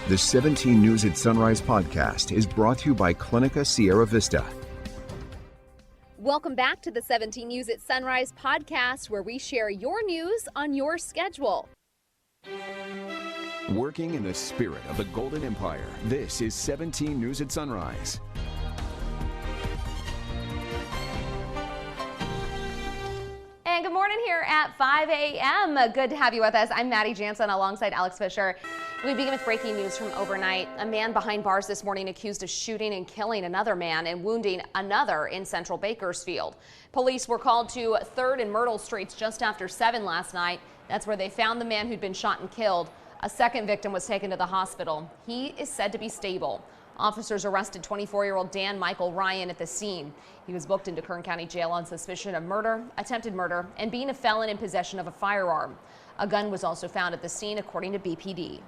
The 17 News at Sunrise podcast is brought to you by Clinica Sierra Vista. Welcome back to the 17 News at Sunrise podcast, where we share your news on your schedule. Working in the spirit of the Golden Empire, this is 17 News at Sunrise. And good morning here at 5 a.m. Good to have you with us. I'm Maddie Jansen alongside Alex Fisher. We begin with breaking news from overnight. A man behind bars this morning accused of shooting and killing another man and wounding another in central Bakersfield. Police were called to 3rd and Myrtle Streets just after 7 last night. That's where they found the man who'd been shot and killed. A second victim was taken to the hospital. He is said to be stable. Officers arrested 24-year-old Dan Michael Ryan at the scene. He was booked into Kern County Jail on suspicion of murder, attempted murder, and being a felon in possession of a firearm. A gun was also found at the scene, according to BPD.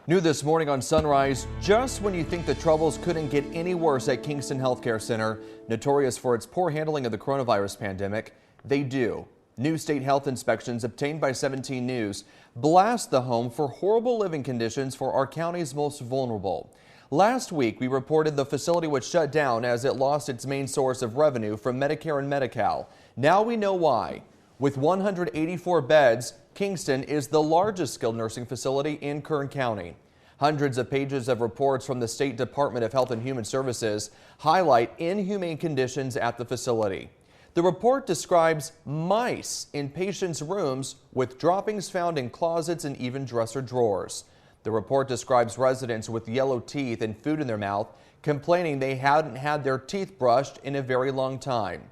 New this morning on Sunrise, just when you think the troubles couldn't get any worse at Kingston Healthcare Center, notorious for its poor handling of the coronavirus pandemic, they do. New state health inspections obtained by 17 News blast the home for horrible living conditions for our county's most vulnerable. Last week, we reported the facility was shut down as it lost its main source of revenue from Medicare and Medi-Cal. Now we know why. With 184 beds, Kingston is the largest skilled nursing facility in Kern County. Hundreds of pages of reports from the State Department of Health and Human Services highlight inhumane conditions at the facility. The report describes mice in patients' rooms with droppings found in closets and even dresser drawers. The report describes residents with yellow teeth and food in their mouth complaining they hadn't had their teeth brushed in a very long time.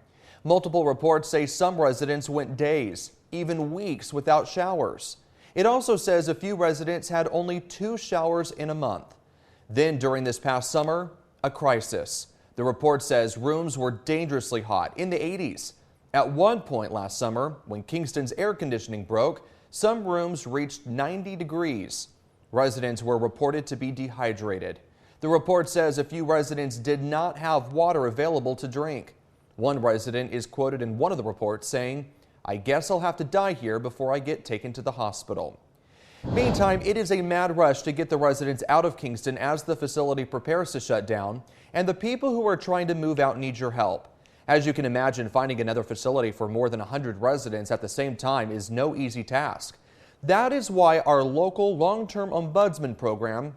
Multiple reports say some residents went days, even weeks without showers. It also says a few residents had only 2 showers in a month. Then during this past summer, a crisis. The report says rooms were dangerously hot in the 80s. At one point last summer, when Kingston's air conditioning broke, some rooms reached 90 degrees. Residents were reported to be dehydrated. The report says a few residents did not have water available to drink. One resident is quoted in one of the reports saying, "I guess I'll have to die here before I get taken to the hospital." Meantime, it is a mad rush to get the residents out of Kingston as the facility prepares to shut down, and the people who are trying to move out need your help. As you can imagine, finding another facility for more than 100 residents at the same time is no easy task. That is why our local long-term ombudsman program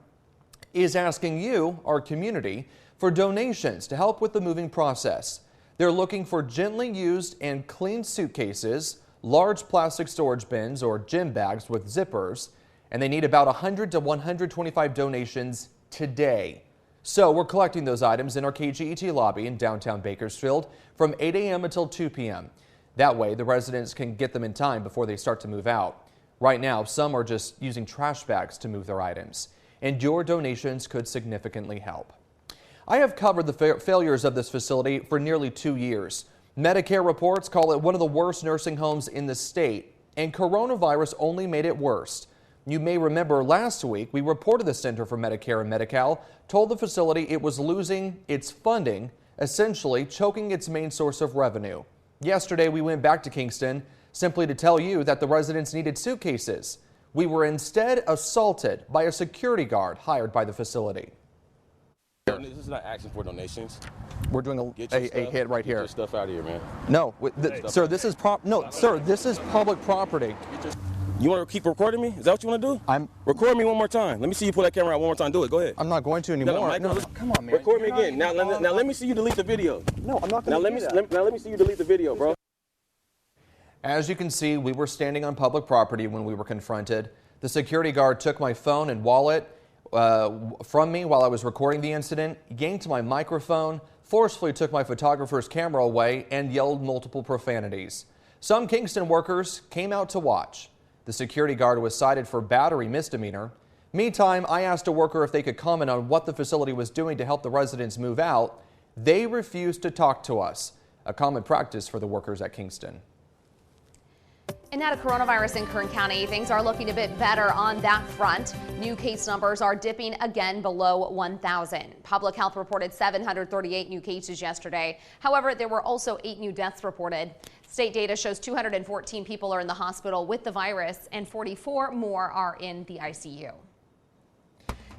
is asking you, our community, for donations to help with the moving process. They're looking for gently used and clean suitcases, large plastic storage bins or gym bags with zippers, and they need about 100 to 125 donations today. So we're collecting those items in our KGET lobby in downtown Bakersfield from 8 a.m. until 2 p.m. That way, the residents can get them in time before they start to move out. Right now, some are just using trash bags to move their items, and your donations could significantly help. I have covered the failures of this facility for nearly 2 years. Medicare reports call it one of the worst nursing homes in the state, and coronavirus only made it worse. You may remember last week we reported the Center for Medicare and Medi-Cal told the facility it was losing its funding, essentially choking its main source of revenue. Yesterday we went back to Kingston simply to tell you that the residents needed suitcases. We were instead assaulted by a security guard hired by the facility. This is not asking for donations. We're doing a hit right here. Get your stuff out of here, man. No, sir, this is this is public property. You want to keep recording me? Is that what you want to do? Record me one more time. Let me see you pull that camera out one more time. Do it. Go ahead. I'm not going to anymore. No, come on, man. Record me again. Now let me see you delete the video. No, I'm not going to do that. Now let me see you delete the video, bro. As you can see, we were standing on public property when we were confronted. The security guard took my phone and wallet from me while I was recording the incident, yanked my microphone, forcefully took my photographer's camera away, and yelled multiple profanities. Some Kingston workers came out to watch. The security guard was cited for battery misdemeanor. Meantime, I asked a worker if they could comment on what the facility was doing to help the residents move out. They refused to talk to us, a common practice for the workers at Kingston. And now to coronavirus in Kern County. Things are looking a bit better on that front. New case numbers are dipping again below 1,000. Public Health reported 738 new cases yesterday. However, there were also 8 new deaths reported. State data shows 214 people are in the hospital with the virus and 44 more are in the ICU.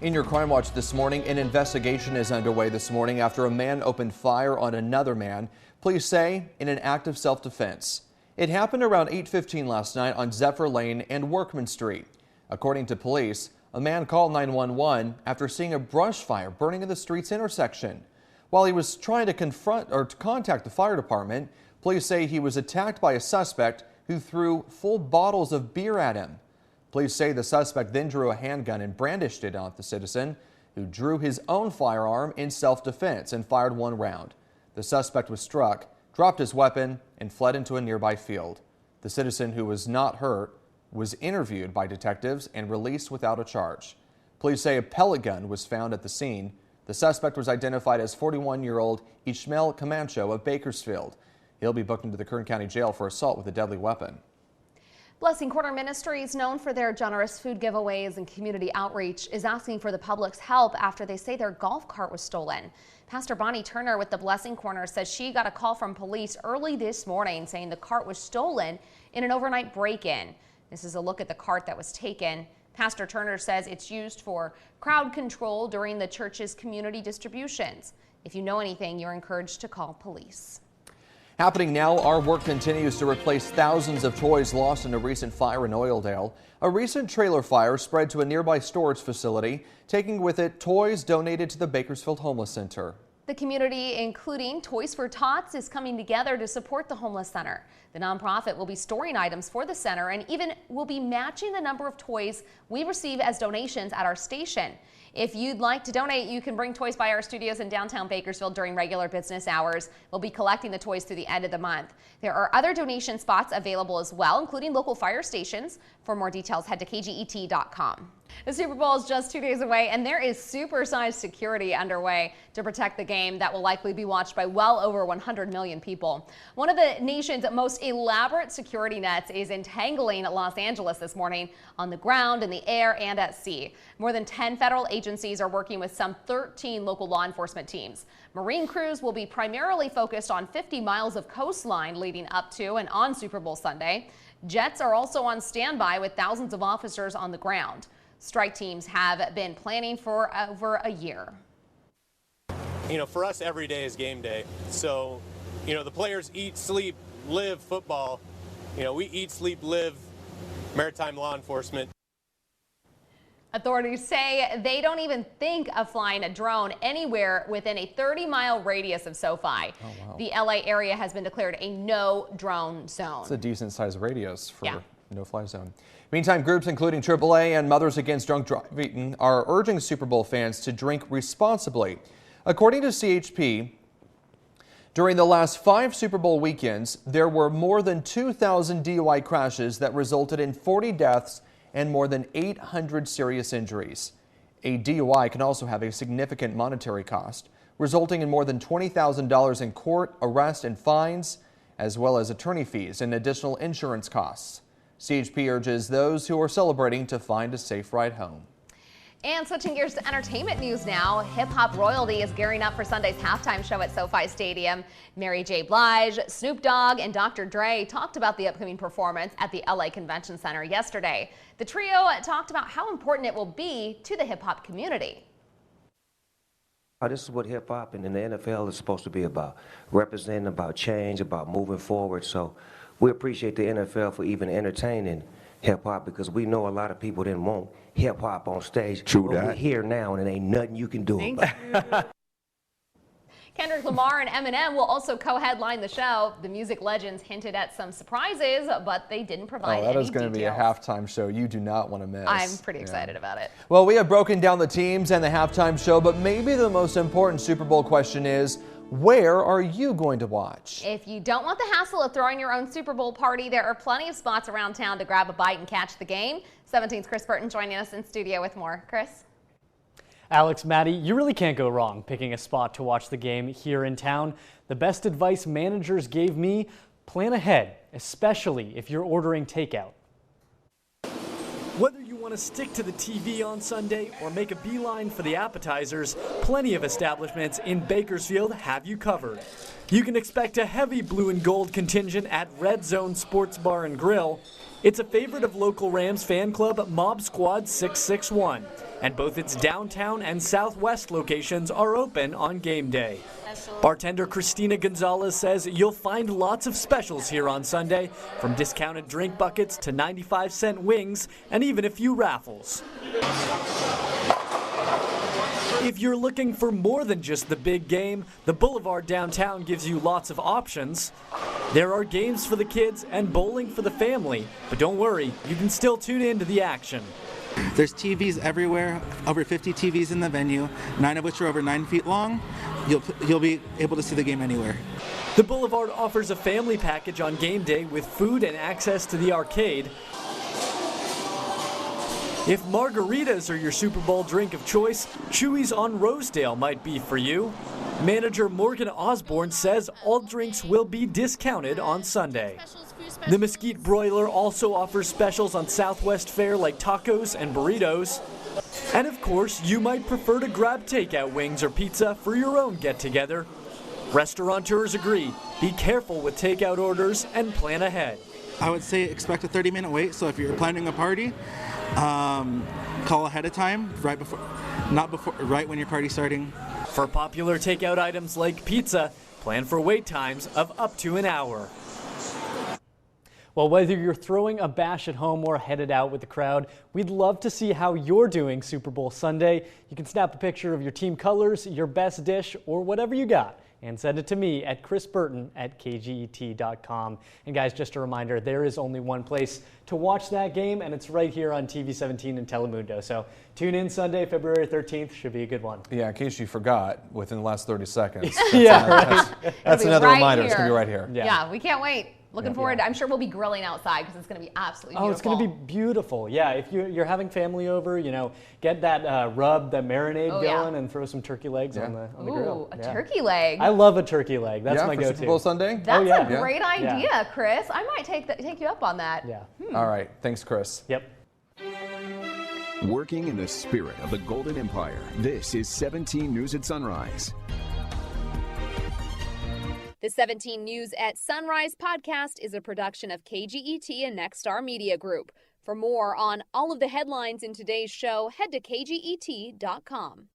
In your Crime Watch this morning, an investigation is underway this morning after a man opened fire on another man, police say in an act of self-defense. It happened around 8:15 last night on Zephyr Lane and Workman Street. According to police, a man called 911 after seeing a brush fire burning in the street's intersection. While he was trying to contact the fire department, police say he was attacked by a suspect who threw full bottles of beer at him. Police say the suspect then drew a handgun and brandished it at the citizen, who drew his own firearm in self-defense and fired one round. The suspect was struck, dropped his weapon, and fled into a nearby field. The citizen, who was not hurt, was interviewed by detectives and released without a charge. Police say a pellet gun was found at the scene. The suspect was identified as 41-year-old Ishmael Camacho of Bakersfield. He'll be booked into the Kern County Jail for assault with a deadly weapon. Blessing Corner Ministries, known for their generous food giveaways and community outreach, is asking for the public's help after they say their golf cart was stolen. Pastor Bonnie Turner with the Blessing Corner says she got a call from police early this morning saying the cart was stolen in an overnight break-in. This is a look at the cart that was taken. Pastor Turner says it's used for crowd control during the church's community distributions. If you know anything, you're encouraged to call police. Happening now, our work continues to replace thousands of toys lost in a recent fire in Oildale. A recent trailer fire spread to a nearby storage facility, taking with it toys donated to the Bakersfield Homeless Center. The community, including Toys For Tots, is coming together to support the homeless center. The nonprofit will be storing items for the center and even will be matching the number of toys we receive as donations at our station. If you'd like to donate, you can bring toys by our studios in downtown Bakersfield during regular business hours. We'll be collecting the toys through the end of the month. There are other donation spots available as well, including local fire stations. For more details, head to kget.com. The Super Bowl is just 2 days away, and there is supersized security underway to protect the game that will likely be watched by well over 100 million people. One of the nation's most elaborate security nets is entangling Los Angeles this morning on the ground, in the air, and at sea. More than 10 federal agencies are working with some 13 local law enforcement teams. Marine crews will be primarily focused on 50 miles of coastline leading up to and on Super Bowl Sunday. Jets are also on standby with thousands of officers on the ground. Strike teams have been planning for over a year. You know, for us, every day is game day. So, you know, the players eat, sleep, live football. You know, we eat, sleep, live maritime law enforcement. Authorities say they don't even think of flying a drone anywhere within a 30-mile radius of SoFi. Oh, wow. The LA area has been declared a no drone zone. It's a decent sized radius for no-fly zone. Meantime, groups including AAA and Mothers Against Drunk Driving are urging Super Bowl fans to drink responsibly. According to CHP, during the last 5 Super Bowl weekends, there were more than 2,000 DUI crashes that resulted in 40 deaths and more than 800 serious injuries. A DUI can also have a significant monetary cost, resulting in more than $20,000 in court, arrest, and fines, as well as attorney fees and additional insurance costs. CHP urges those who are celebrating to find a safe ride home. And switching gears to entertainment news now, hip-hop royalty is gearing up for Sunday's halftime show at SoFi Stadium. Mary J. Blige, Snoop Dogg, and Dr. Dre talked about the upcoming performance at the LA Convention Center yesterday. The trio talked about how important it will be to the hip-hop community. This is what hip-hop and the NFL is supposed to be about, representing, about change, about moving forward. So we appreciate the NFL for even entertaining hip-hop, because we know a lot of people didn't want hip-hop on stage. True that. We're here now, and it ain't nothing you can do about it. Kendrick Lamar and Eminem will also co-headline the show. The music legends hinted at some surprises, but they didn't provide any details. That is going to be a halftime show you do not want to miss. I'm pretty excited about it. Well, we have broken down the teams and the halftime show, but maybe the most important Super Bowl question is, where are you going to watch? If you don't want the hassle of throwing your own Super Bowl party, there are plenty of spots around town to grab a bite and catch the game. 17's Chris Burton joining us in studio with more. Chris? Alex, Maddie, you really can't go wrong picking a spot to watch the game here in town. The best advice managers gave me, plan ahead, especially if you're ordering takeout. Whether you want to stick to the TV on Sunday or make a beeline for the appetizers, plenty of establishments in Bakersfield have you covered. You can expect a heavy blue and gold contingent at Red Zone Sports Bar and Grill. It's a favorite of local Rams fan club Mob Squad 661, and both its downtown and southwest locations are open on game day. Bartender Christina Gonzalez says you'll find lots of specials here on Sunday, from discounted drink buckets to 95-cent wings and even a few raffles. If you're looking for more than just the big game, the Boulevard downtown gives you lots of options. There are games for the kids and bowling for the family, but don't worry, you can still tune in to the action. There's TVs everywhere, over 50 TVs in the venue, 9 of which are over 9 feet long. You'll be able to see the game anywhere. The Boulevard offers a family package on game day with food and access to the arcade. If margaritas are your Super Bowl drink of choice, Chewy's on Rosedale might be for you. Manager Morgan Osborne says all drinks will be discounted on Sunday. The Mesquite Broiler also offers specials on Southwest fare like tacos and burritos. And of course, you might prefer to grab takeout wings or pizza for your own get-together. Restaurateurs agree. Be careful with takeout orders and plan ahead. I would say expect a 30-minute wait, so if you're planning a party, call ahead of time, right when your party's starting. For popular takeout items like pizza, plan for wait times of up to an hour. Well, whether you're throwing a bash at home or headed out with the crowd, we'd love to see how you're doing Super Bowl Sunday. You can snap a picture of your team colors, your best dish, or whatever you got, and send it to me at chrisburton@kget.com. And guys, just a reminder, there is only one place to watch that game, and it's right here on TV 17 and Telemundo. So tune in Sunday, February 13th. Should be a good one. Yeah, in case you forgot, within the last 30 seconds. That's another right reminder. Here. It's going to be right here. Yeah, we can't wait. Looking forward. I'm sure we'll be grilling outside because it's going to be absolutely beautiful. Oh, it's going to be beautiful. Yeah, if you're having family over, get that rub, that marinade going, and throw some turkey legs on the grill. A turkey leg. I love a turkey leg. That's my for go-to. Super Bowl Sunday? That's a great idea, Chris. I might take you up on that. Yeah. All right. Thanks, Chris. Yep. Working in the spirit of the Golden Empire, this is 17 News at Sunrise. The 17 News at Sunrise podcast is a production of KGET and Nexstar Media Group. For more on all of the headlines in today's show, head to kget.com.